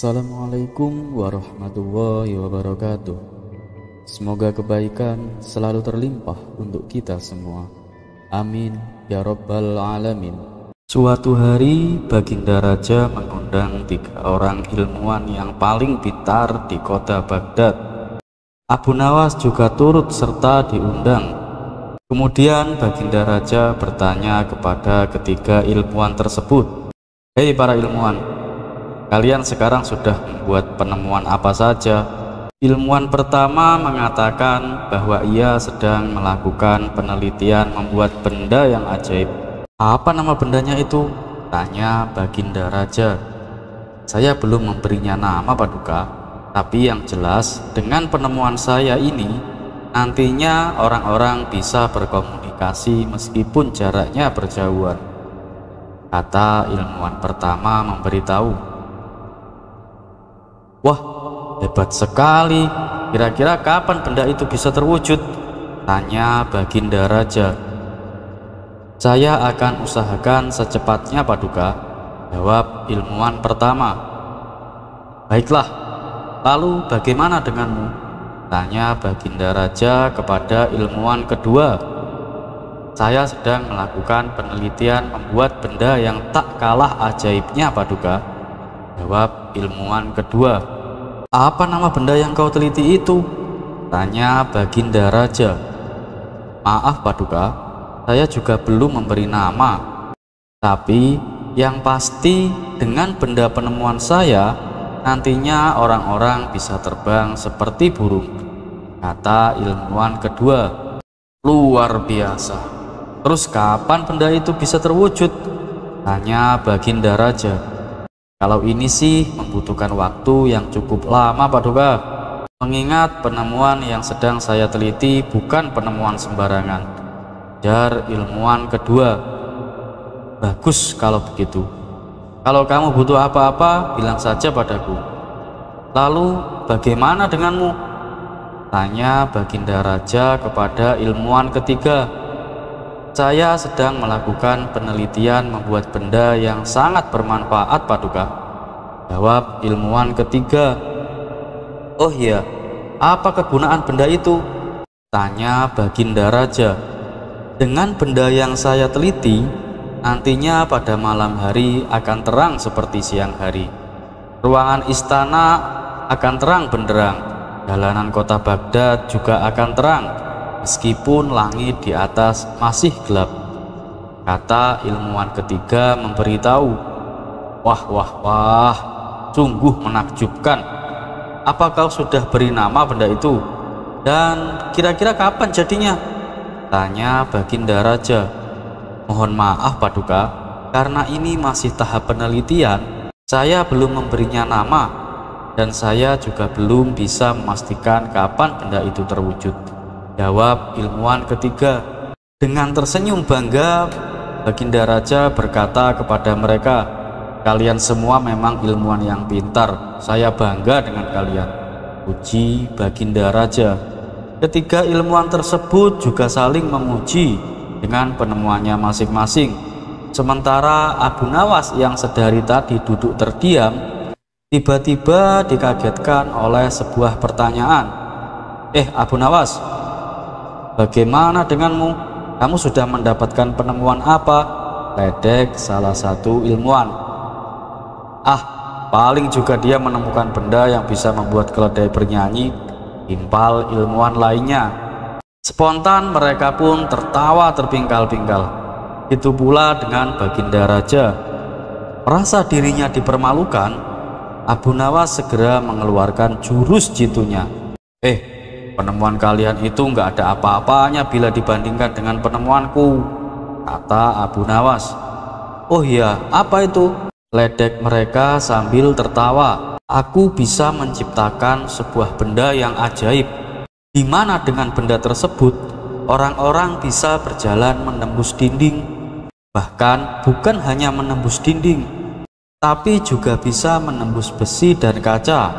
Assalamualaikum warahmatullahi wabarakatuh. Semoga kebaikan selalu terlimpah untuk kita semua. Amin ya rabbal alamin. Suatu hari Baginda Raja mengundang 3 orang ilmuwan yang paling pintar di kota Baghdad. Abu Nawas juga turut serta diundang. Kemudian Baginda Raja bertanya kepada ketiga ilmuwan tersebut, "Hei para ilmuwan, kalian sekarang sudah membuat penemuan apa saja?" Ilmuwan pertama mengatakan bahwa ia sedang melakukan penelitian membuat benda yang ajaib. "Apa nama bendanya itu?" tanya Baginda Raja. "Saya belum memberinya nama, Paduka, tapi yang jelas dengan penemuan saya ini nantinya orang-orang bisa berkomunikasi meskipun jaraknya berjauhan," kata ilmuwan pertama memberitahu. "Wah, hebat sekali. Kira-kira kapan benda itu bisa terwujud?" tanya Baginda Raja. "Saya akan usahakan secepatnya, Paduka," jawab ilmuwan pertama. "Baiklah, lalu bagaimana denganmu?" tanya Baginda Raja kepada ilmuwan kedua. "Saya sedang melakukan penelitian membuat benda yang tak kalah ajaibnya, Paduka," jawab ilmuwan kedua. "Apa nama benda yang kau teliti itu?" tanya Baginda Raja. "Maaf, Paduka, saya juga belum memberi nama. Tapi yang pasti dengan benda penemuan saya nantinya orang-orang bisa terbang seperti burung," kata ilmuwan kedua. "Luar biasa. Terus kapan benda itu bisa terwujud?" tanya Baginda Raja. "Kalau ini sih membutuhkan waktu yang cukup lama, Paduka. Mengingat penemuan yang sedang saya teliti bukan penemuan sembarangan," jar ilmuwan kedua. "Bagus kalau begitu. Kalau kamu butuh apa-apa, bilang saja padaku. Lalu bagaimana denganmu?" tanya Baginda Raja kepada ilmuwan ketiga. "Saya sedang melakukan penelitian membuat benda yang sangat bermanfaat, Paduka," jawab ilmuwan ketiga. "Oh iya, apa kegunaan benda itu?" tanya Baginda Raja. "Dengan benda yang saya teliti, nantinya pada malam hari akan terang seperti siang hari. Ruangan istana akan terang benderang. Jalanan kota Baghdad juga akan terang, meskipun langit di atas masih gelap," kata ilmuwan ketiga memberitahu. Wah, sungguh menakjubkan. Apa kau sudah beri nama benda itu? Dan kira-kira kapan jadinya?" tanya Baginda Raja. "Mohon maaf, Paduka, karena ini masih tahap penelitian, saya belum memberinya nama, dan saya juga belum bisa memastikan kapan benda itu terwujud," jawab ilmuwan ketiga. Dengan tersenyum bangga, Baginda Raja berkata kepada mereka, "Kalian semua memang ilmuwan yang pintar. Saya bangga dengan kalian," puji Baginda Raja. Ketiga ilmuwan tersebut juga saling memuji dengan penemuannya masing-masing. Sementara Abu Nawas yang sedari tadi duduk terdiam, tiba-tiba dikagetkan oleh sebuah pertanyaan. Abu Nawas, bagaimana denganmu? Kamu sudah mendapatkan penemuan apa?" ledek salah satu ilmuwan. Paling juga dia menemukan benda yang bisa membuat keledai bernyanyi," timpal ilmuwan lainnya. Spontan mereka pun tertawa terpingkal-pingkal. Itu pula dengan Baginda Raja. Merasa dirinya dipermalukan, Abu Nawas segera mengeluarkan jurus jitunya. Penemuan kalian itu nggak ada apa-apanya bila dibandingkan dengan penemuanku," kata Abu Nawas. "Oh iya, apa itu?" ledek mereka sambil tertawa. "Aku bisa menciptakan sebuah benda yang ajaib, di mana dengan benda tersebut orang-orang bisa berjalan menembus dinding. Bahkan bukan hanya menembus dinding, tapi juga bisa menembus besi dan kaca,"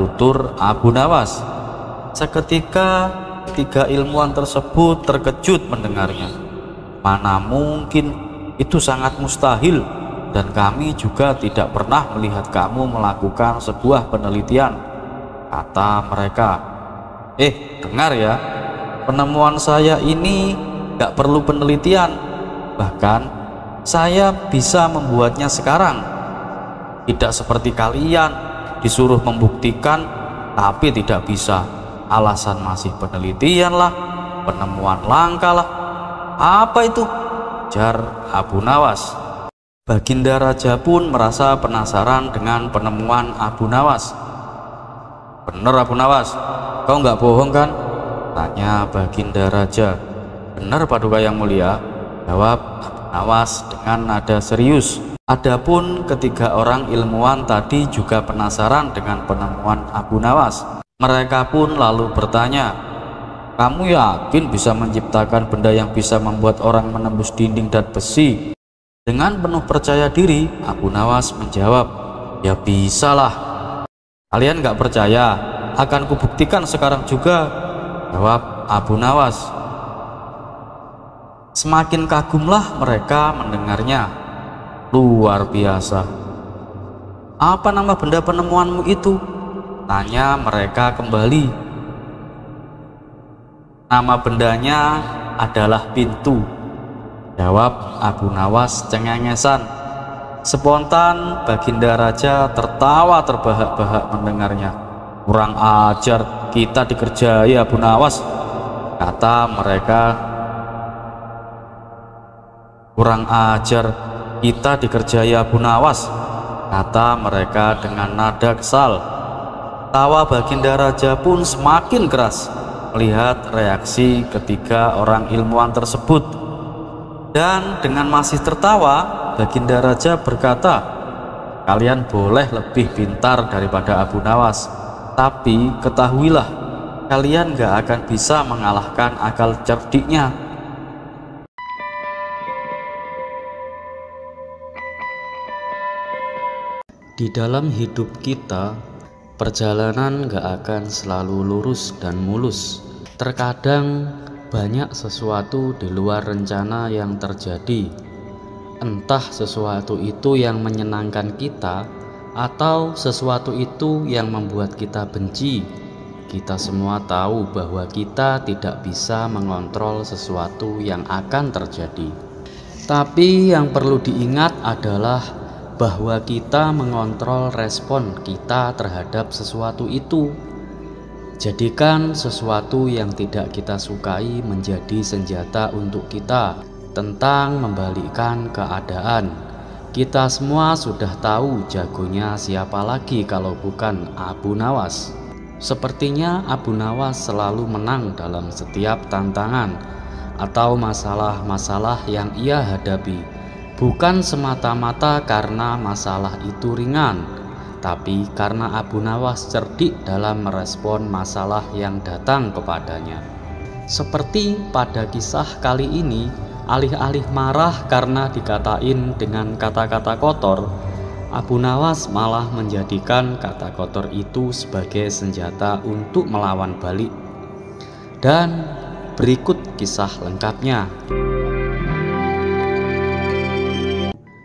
tutur Abu Nawas. Seketika tiga ilmuwan tersebut terkejut mendengarnya. "Mana mungkin, itu sangat mustahil. dan kami juga tidak pernah melihat kamu melakukan sebuah penelitian, kata mereka. Dengar ya, penemuan saya ini gak perlu penelitian, bahkan saya bisa membuatnya sekarang. Tidak seperti kalian, disuruh membuktikan tapi tidak bisa. Alasan masih penelitian lah, penemuan langka lah. Apa itu? Jar Abu Nawas. Baginda Raja pun merasa penasaran dengan penemuan Abu Nawas. Bener Abu Nawas, kau nggak bohong kan? Tanya Baginda Raja. Bener Paduka Yang Mulia, jawab Abu Nawas dengan nada serius. Adapun ketiga orang ilmuwan tadi juga penasaran dengan penemuan Abu Nawas. Mereka pun lalu bertanya, kamu yakin bisa menciptakan benda yang bisa membuat orang menembus dinding dan besi? Dengan penuh percaya diri, Abu Nawas menjawab, ya bisalah. Kalian nggak percaya? Akan kubuktikan sekarang juga, jawab Abu Nawas. Semakin kagumlah mereka mendengarnya. Luar biasa. Apa nama benda penemuanmu itu? Tanya mereka kembali. Nama bendanya adalah pintu, jawab Abu Nawas cengengesan. Spontan Baginda Raja tertawa terbahak-bahak mendengarnya. Kurang ajar, kita dikerjai Abu Nawas, kata mereka. Kurang ajar, kita dikerjai Abu Nawas, kata mereka dengan nada kesal. Tawa Baginda Raja pun semakin keras melihat reaksi ketiga orang ilmuwan tersebut. Dan dengan masih tertawa, Baginda Raja berkata, kalian boleh lebih pintar daripada Abu Nawas, tapi ketahuilah, kalian gak akan bisa mengalahkan akal cerdiknya. Di dalam hidup kita, perjalanan gak akan selalu lurus dan mulus. Terkadang banyak sesuatu di luar rencana yang terjadi. Entah sesuatu itu yang menyenangkan kita, atau sesuatu itu yang membuat kita benci. Kita semua tahu bahwa kita tidak bisa mengontrol sesuatu yang akan terjadi. Tapi yang perlu diingat adalah bahwa kita mengontrol respon kita terhadap sesuatu itu. Jadikan sesuatu yang tidak kita sukai menjadi senjata untuk kita. Tentang membalikkan keadaan, kita semua sudah tahu jagonya siapa lagi kalau bukan Abu Nawas. Sepertinya Abu Nawas selalu menang dalam setiap tantangan atau masalah-masalah yang ia hadapi. Bukan semata-mata karena masalah itu ringan, tapi karena Abu Nawas cerdik dalam merespon masalah yang datang kepadanya. Seperti pada kisah kali ini, alih-alih marah karena dikatain dengan kata-kata kotor, Abu Nawas malah menjadikan kata kotor itu sebagai senjata untuk melawan balik. Dan berikut kisah lengkapnya.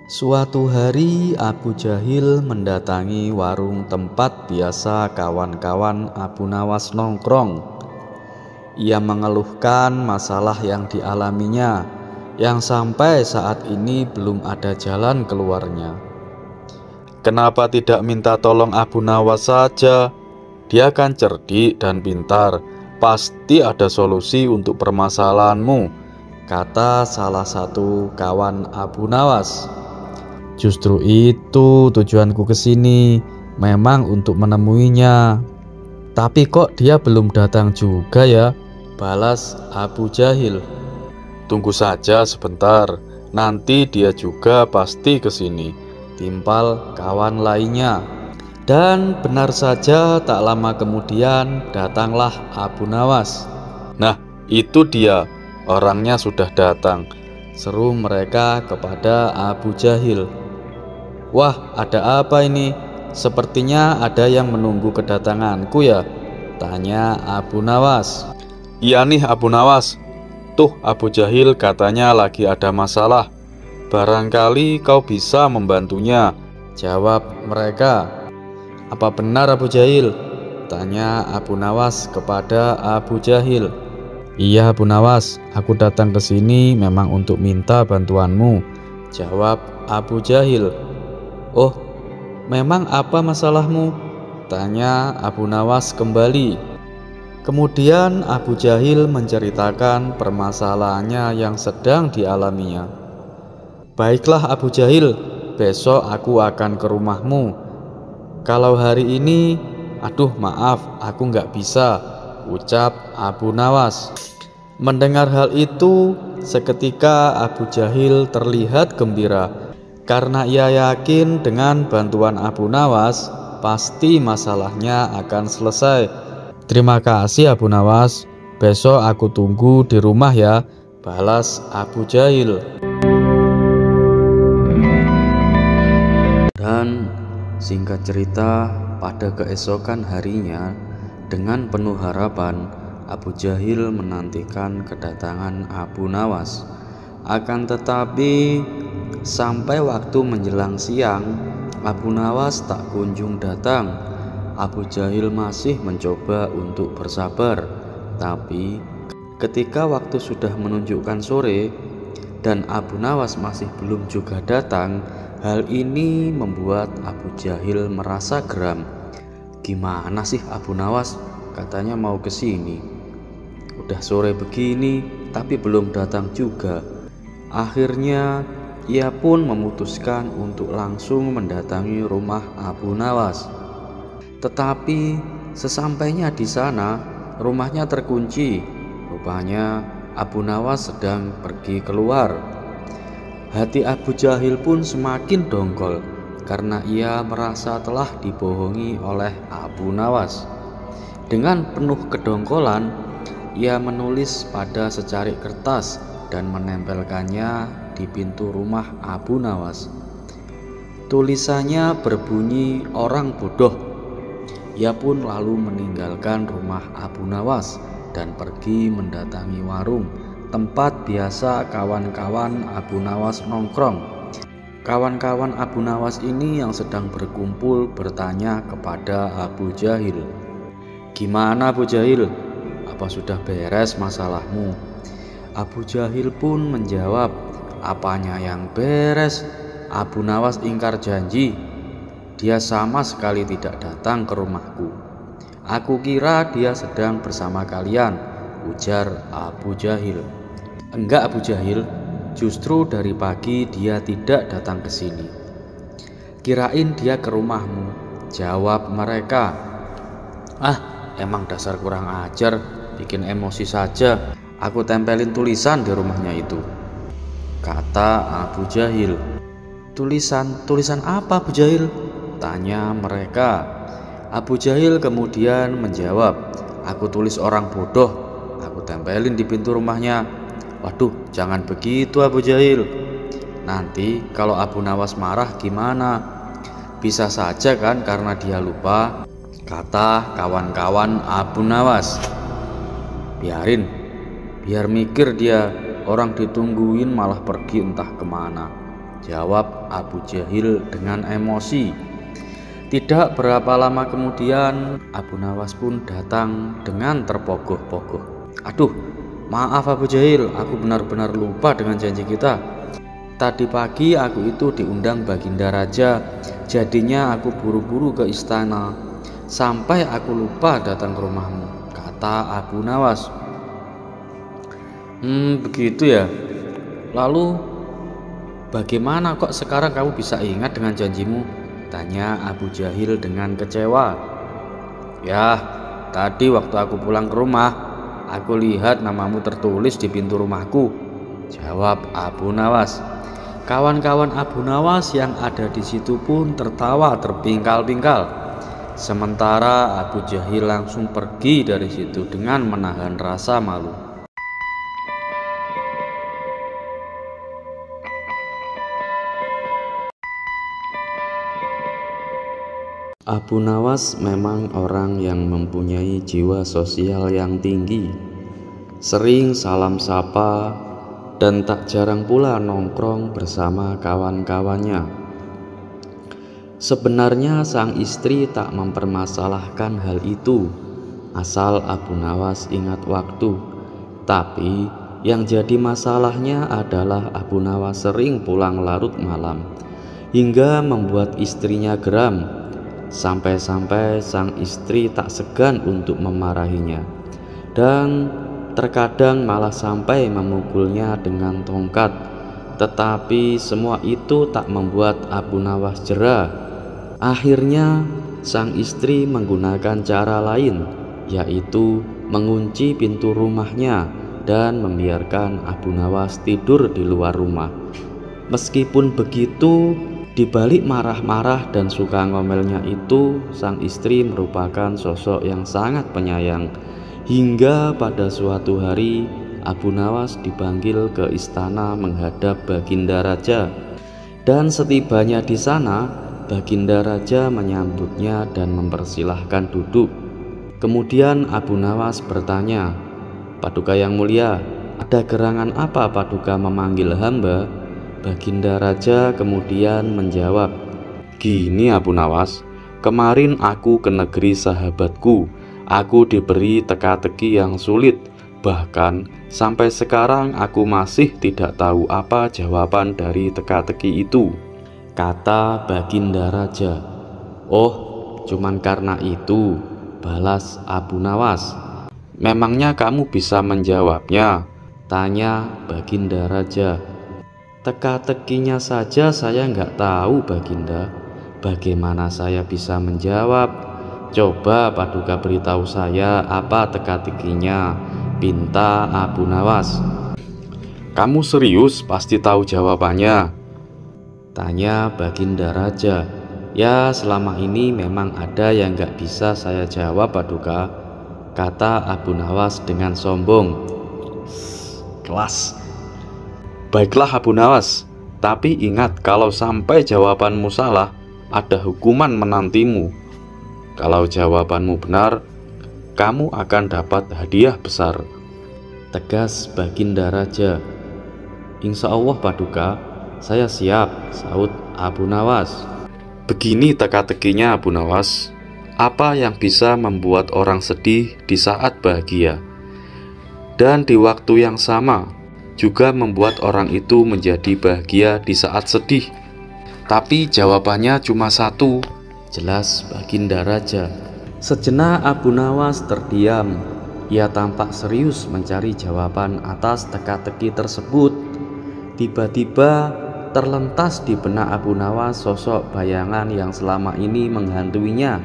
Suatu hari Abu Jahil mendatangi warung tempat biasa kawan-kawan Abu Nawas nongkrong. Ia mengeluhkan masalah yang dialaminya, yang sampai saat ini belum ada jalan keluarnya. Kenapa tidak minta tolong Abu Nawas saja? Dia kan cerdik dan pintar, pasti ada solusi untuk permasalahanmu, kata salah satu kawan Abu Nawas. Justru itu tujuanku kesini, memang untuk menemuinya. Tapi kok dia belum datang juga ya? Balas Abu Jahil. Tunggu saja sebentar, nanti dia juga pasti kesini, timpal kawan lainnya. Dan benar saja tak lama kemudian datanglah Abu Nawas. Nah, itu dia, orangnya sudah datang, seru mereka kepada Abu Jahil. Wah, ada apa ini? Sepertinya ada yang menunggu kedatanganku ya? Tanya Abu Nawas. Iya nih Abu Nawas. Tuh Abu Jahil katanya lagi ada masalah. Barangkali kau bisa membantunya, jawab mereka. Apa benar Abu Jahil? Tanya Abu Nawas kepada Abu Jahil. Iya Abu Nawas, aku datang ke sini memang untuk minta bantuanmu, jawab Abu Jahil. Oh, memang apa masalahmu? Tanya Abu Nawas kembali. Kemudian Abu Jahil menceritakan permasalahannya yang sedang dialaminya. Baiklah Abu Jahil, besok aku akan ke rumahmu. Kalau hari ini, aduh maaf, aku nggak bisa, ucap Abu Nawas. Mendengar hal itu, seketika Abu Jahil terlihat gembira karena ia yakin dengan bantuan Abu Nawas pasti masalahnya akan selesai. Terima kasih Abu Nawas, besok aku tunggu di rumah ya, balas Abu Jahil. Dan singkat cerita, pada keesokan harinya, dengan penuh harapan, Abu Jahil menantikan kedatangan Abu Nawas. Akan tetapi, sampai waktu menjelang siang, Abu Nawas tak kunjung datang. Abu Jahil masih mencoba untuk bersabar, tapi ketika waktu sudah menunjukkan sore dan Abu Nawas masih belum juga datang, hal ini membuat Abu Jahil merasa geram. Gimana sih Abu Nawas? Katanya mau ke sini. Udah sore begini tapi belum datang juga. Akhirnya ia pun memutuskan untuk langsung mendatangi rumah Abu Nawas. Tetapi sesampainya di sana, rumahnya terkunci. Rupanya Abu Nawas sedang pergi keluar. Hati Abu Jahil pun semakin dongkol karena ia merasa telah dibohongi oleh Abu Nawas. Dengan penuh kedongkolan, ia menulis pada secarik kertas dan menempelkannya di pintu rumah Abu Nawas. Tulisannya berbunyi "Orang bodoh". Ia pun lalu meninggalkan rumah Abu Nawas dan pergi mendatangi warung tempat biasa kawan-kawan Abu Nawas nongkrong. Kawan-kawan Abu Nawas ini yang sedang berkumpul bertanya kepada Abu Jahil. Gimana Abu Jahil? Apa sudah beres masalahmu? Abu Jahil pun menjawab, apanya yang beres? Abu Nawas ingkar janji. Dia sama sekali tidak datang ke rumahku. Aku kira dia sedang bersama kalian, ujar Abu Jahil. Enggak Abu Jahil, justru dari pagi dia tidak datang ke sini. Kirain dia ke rumahmu, jawab mereka. Ah, emang dasar kurang ajar, bikin emosi saja. Aku tempelin tulisan di rumahnya itu, kata Abu Jahil. Tulisan apa Abu Jahil? Tanya mereka. Abu Jahil kemudian menjawab, aku tulis orang bodoh, aku tempelin di pintu rumahnya. Waduh, jangan begitu Abu Jahil. Nanti kalau Abu Nawas marah gimana? Bisa saja kan karena dia lupa, kata kawan-kawan Abu Nawas. Biar mikir dia, orang ditungguin malah pergi entah kemana, jawab Abu Jahil dengan emosi. Tidak berapa lama kemudian, Abu Nawas pun datang dengan terpogoh-pogoh. Aduh, maaf Abu Jahil, aku benar-benar lupa dengan janji kita. Tadi pagi aku itu diundang Baginda Raja, jadinya aku buru-buru ke istana. Sampai aku lupa datang ke rumahmu, kata Abu Nawas. Begitu ya. Lalu bagaimana kok sekarang kamu bisa ingat dengan janjimu? Tanya Abu Jahil dengan kecewa. Ya, tadi waktu aku pulang ke rumah, aku lihat namamu tertulis di pintu rumahku, jawab Abu Nawas. Kawan-kawan Abu Nawas yang ada di situ pun tertawa terpingkal-pingkal. Sementara Abu Jahil langsung pergi dari situ dengan menahan rasa malu. Abu Nawas memang orang yang mempunyai jiwa sosial yang tinggi. Sering salam sapa, dan tak jarang pula nongkrong bersama kawan-kawannya. Sebenarnya sang istri tak mempermasalahkan hal itu, asal Abu Nawas ingat waktu. Tapi yang jadi masalahnya adalah Abu Nawas sering pulang larut malam, hingga membuat istrinya geram. Sampai-sampai sang istri tak segan untuk memarahinya, dan terkadang malah sampai memukulnya dengan tongkat. Tetapi semua itu tak membuat Abu Nawas jera. Akhirnya sang istri menggunakan cara lain, yaitu mengunci pintu rumahnya dan membiarkan Abu Nawas tidur di luar rumah. Meskipun begitu, di balik marah-marah dan suka ngomelnya itu, sang istri merupakan sosok yang sangat penyayang. Hingga pada suatu hari Abu Nawas dipanggil ke istana menghadap Baginda Raja. Dan setibanya di sana, Baginda Raja menyambutnya dan mempersilahkan duduk. Kemudian Abu Nawas bertanya, "Paduka yang mulia, ada gerangan apa Paduka memanggil hamba?" Baginda Raja kemudian menjawab, "Gini Abu Nawas, kemarin aku ke negeri sahabatku. Aku diberi teka-teki yang sulit. Bahkan sampai sekarang aku masih tidak tahu apa jawaban dari teka-teki itu," kata Baginda Raja. "Oh, cuman karena itu," balas Abu Nawas. "Memangnya kamu bisa menjawabnya?" tanya Baginda Raja. "Teka-tekinya saja saya nggak tahu Baginda. Bagaimana saya bisa menjawab? Coba Paduka beritahu saya apa teka-tekinya," pinta Abu Nawas. "Kamu serius pasti tahu jawabannya?" tanya Baginda Raja. "Ya, selama ini memang ada yang nggak bisa saya jawab Paduka," kata Abu Nawas dengan sombong. "Kelas. Baiklah Abu Nawas, tapi ingat kalau sampai jawabanmu salah, ada hukuman menantimu. Kalau jawabanmu benar, kamu akan dapat hadiah besar," tegas Baginda Raja. "Insya Allah Paduka, saya siap," saut Abu Nawas. "Begini teka-tekinya Abu Nawas, apa yang bisa membuat orang sedih di saat bahagia, dan di waktu yang sama juga membuat orang itu menjadi bahagia di saat sedih?" "Tapi jawabannya cuma satu," jelas Baginda Raja. Sejenak Abu Nawas terdiam. Ia tampak serius mencari jawaban atas teka-teki tersebut. Tiba-tiba terlintas di benak Abu Nawas sosok bayangan yang selama ini menghantuinya.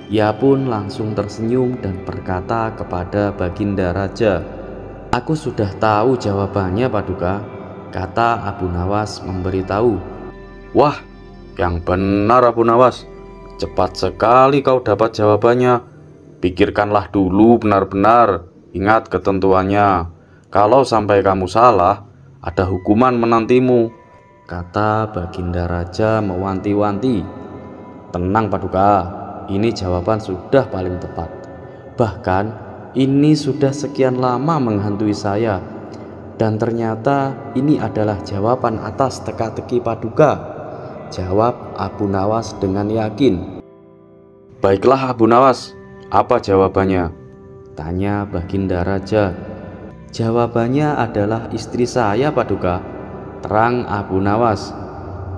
Ia pun langsung tersenyum dan berkata kepada Baginda Raja, "Aku sudah tahu jawabannya Paduka," kata Abu Nawas memberitahu. "Wah, yang benar Abu Nawas. Cepat sekali kau dapat jawabannya. Pikirkanlah dulu benar-benar. Ingat ketentuannya. Kalau sampai kamu salah, ada hukuman menantimu," kata Baginda Raja mewanti-wanti. "Tenang Paduka, ini jawaban sudah paling tepat. Bahkan ini sudah sekian lama menghantui saya, dan ternyata ini adalah jawaban atas teka-teki Paduka," jawab Abu Nawas dengan yakin. "Baiklah Abu Nawas, apa jawabannya?" tanya Baginda Raja. "Jawabannya adalah istri saya Paduka," terang Abu Nawas.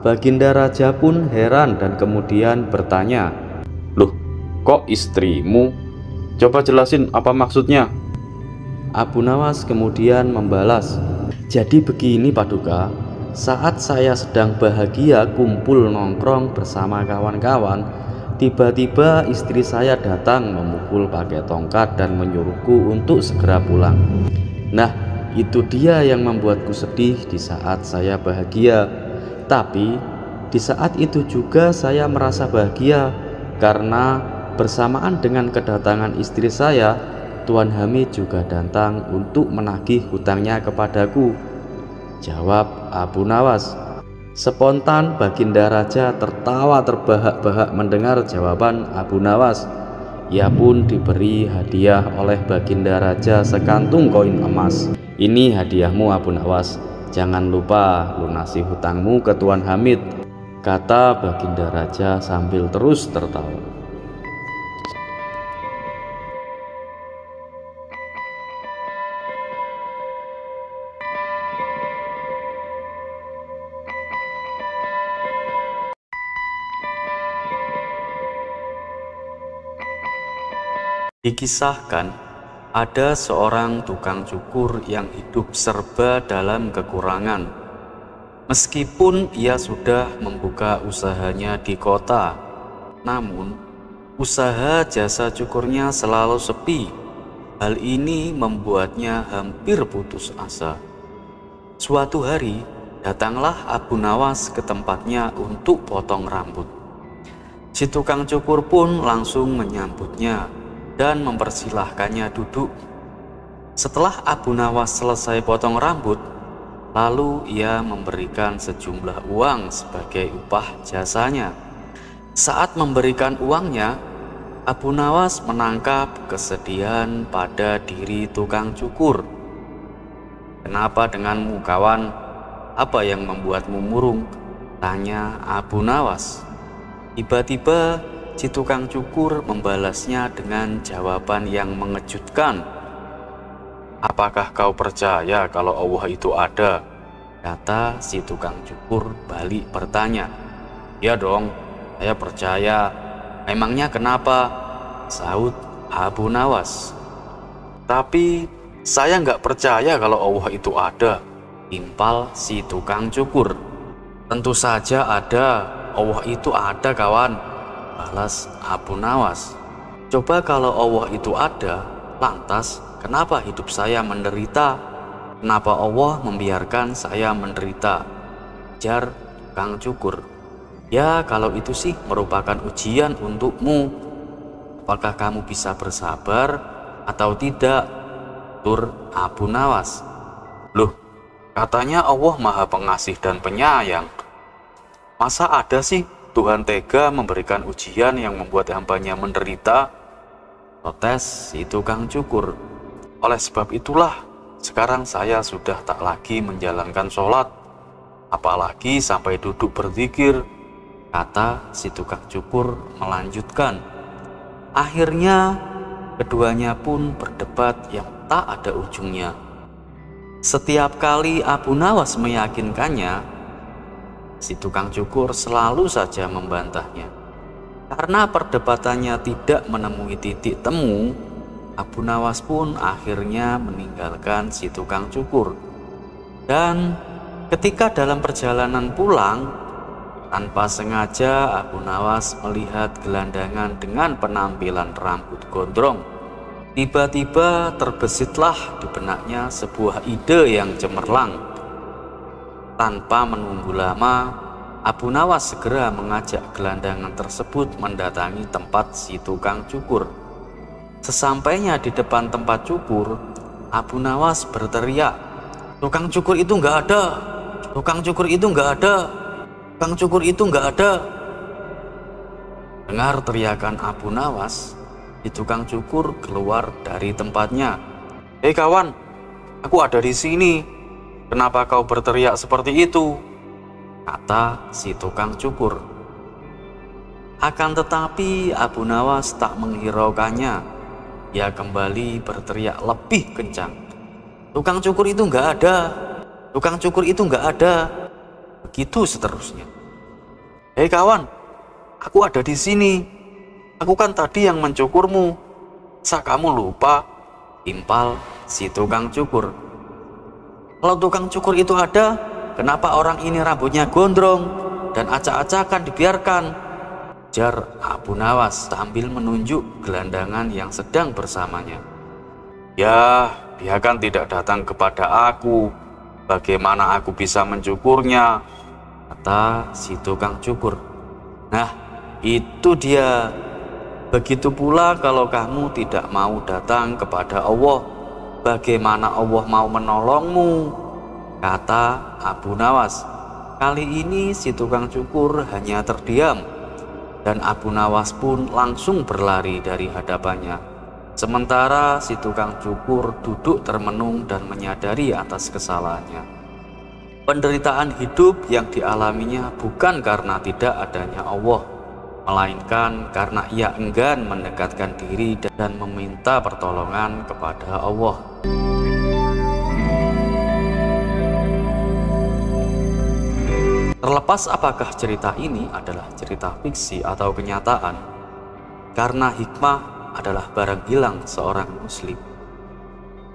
Baginda Raja pun heran dan kemudian bertanya, "Loh, kok istrimu? Coba jelasin apa maksudnya?" Abu Nawas kemudian membalas, "Jadi begini Paduka, saat saya sedang bahagia kumpul nongkrong bersama kawan-kawan, tiba-tiba istri saya datang memukul pakai tongkat dan menyuruhku untuk segera pulang. Nah, itu dia yang membuatku sedih di saat saya bahagia. Tapi di saat itu juga saya merasa bahagia karena bersamaan dengan kedatangan istri saya, Tuan Hamid juga datang untuk menagih hutangnya kepadaku," jawab Abu Nawas. Spontan Baginda Raja tertawa terbahak-bahak mendengar jawaban Abu Nawas. Ia pun diberi hadiah oleh Baginda Raja sekantung koin emas Ini hadiahmu Abu Nawas. Jangan lupa lunasi hutangmu ke Tuan Hamid, kata Baginda Raja sambil terus tertawa. Dikisahkan, ada seorang tukang cukur yang hidup serba dalam kekurangan. Meskipun ia sudah membuka usahanya di kota, namun usaha jasa cukurnya selalu sepi. Hal ini membuatnya hampir putus asa. Suatu hari, datanglah Abu Nawas ke tempatnya untuk potong rambut. Si tukang cukur pun langsung menyambutnya dan mempersilahkannya duduk. Setelah Abu Nawas selesai potong rambut, lalu ia memberikan sejumlah uang sebagai upah jasanya. Saat memberikan uangnya, Abu Nawas menangkap kesedihan pada diri tukang cukur. "Kenapa denganmu, kawan? Apa yang membuatmu murung?" tanya Abu Nawas. Tiba-tiba si tukang cukur membalasnya dengan jawaban yang mengejutkan. "Apakah kau percaya kalau Allah itu ada?" kata si tukang cukur balik bertanya. "Ya dong, saya percaya." "Emangnya kenapa?" sahut Abu Nawas. "Tapi saya nggak percaya kalau Allah itu ada," timpal si tukang cukur. "Tentu saja ada, Allah itu ada, kawan," balas Abu Nawas. "Coba kalau Allah itu ada, lantas kenapa hidup saya menderita? Kenapa Allah membiarkan saya menderita?" Jar tukang cukur. "Ya, kalau itu sih merupakan ujian untukmu. Apakah kamu bisa bersabar atau tidak?" tutur Abu Nawas. "Loh, katanya Allah Maha Pengasih dan Penyayang. Masa ada sih Tuhan tega memberikan ujian yang membuat hambanya menderita?" protes si tukang cukur. "Oleh sebab itulah, sekarang saya sudah tak lagi menjalankan sholat, apalagi sampai duduk berzikir," kata si tukang cukur melanjutkan. Akhirnya keduanya pun berdebat yang tak ada ujungnya. Setiap kali Abu Nawas meyakinkannya, si tukang cukur selalu saja membantahnya. Karena perdebatannya tidak menemui titik temu, Abu Nawas pun akhirnya meninggalkan si tukang cukur. Dan ketika dalam perjalanan pulang, tanpa sengaja Abu Nawas melihat gelandangan dengan penampilan rambut gondrong. Tiba-tiba terbesitlah di benaknya sebuah ide yang cemerlang. Tanpa menunggu lama, Abu Nawas segera mengajak gelandangan tersebut mendatangi tempat si tukang cukur. Sesampainya di depan tempat cukur, Abu Nawas berteriak, "Tukang cukur itu nggak ada! Tukang cukur itu nggak ada! Tukang cukur itu nggak ada!" Dengar teriakan Abu Nawas, si tukang cukur keluar dari tempatnya. "Hei kawan, aku ada di sini. Kenapa kau berteriak seperti itu?" kata si tukang cukur. Akan tetapi Abu Nawas tak menghiraukannya. Ia kembali berteriak lebih kencang, "Tukang cukur itu nggak ada! Tukang cukur itu nggak ada!" Begitu seterusnya. "Hei kawan, aku ada di sini. Aku kan tadi yang mencukurmu. Masa kamu lupa?" timpal si tukang cukur. "Kalau tukang cukur itu ada, kenapa orang ini rambutnya gondrong dan acak-acakan dibiarkan?" jar Abu Nawas sambil menunjuk gelandangan yang sedang bersamanya. "Ya, dia kan tidak datang kepada aku. Bagaimana aku bisa mencukurnya?" kata si tukang cukur. "Nah, itu dia. Begitu pula kalau kamu tidak mau datang kepada Allah, bagaimana Allah mau menolongmu?" kata Abu Nawas. Kali ini si tukang cukur hanya terdiam, dan Abu Nawas pun langsung berlari dari hadapannya. Sementara si tukang cukur duduk termenung dan menyadari atas kesalahannya. Penderitaan hidup yang dialaminya bukan karena tidak adanya Allah, melainkan karena ia enggan mendekatkan diri dan meminta pertolongan kepada Allah. Terlepas apakah cerita ini adalah cerita fiksi atau kenyataan, karena hikmah adalah barang hilang seorang muslim.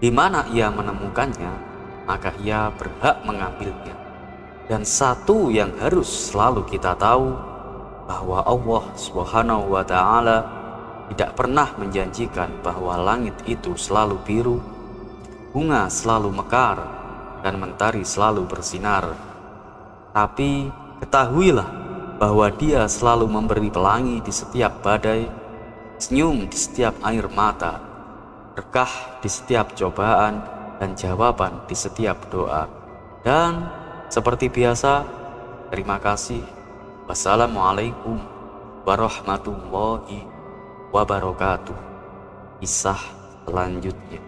Di mana ia menemukannya, maka ia berhak mengambilnya. Dan satu yang harus selalu kita tahu, bahwa Allah Subhanahu wa Ta'ala tidak pernah menjanjikan bahwa langit itu selalu biru, bunga selalu mekar, dan mentari selalu bersinar. Tapi ketahuilah bahwa Dia selalu memberi pelangi di setiap badai, senyum di setiap air mata, berkah di setiap cobaan, dan jawaban di setiap doa. Dan seperti biasa, terima kasih. Wassalamualaikum warahmatullahi wabarakatuh. Kisah selanjutnya.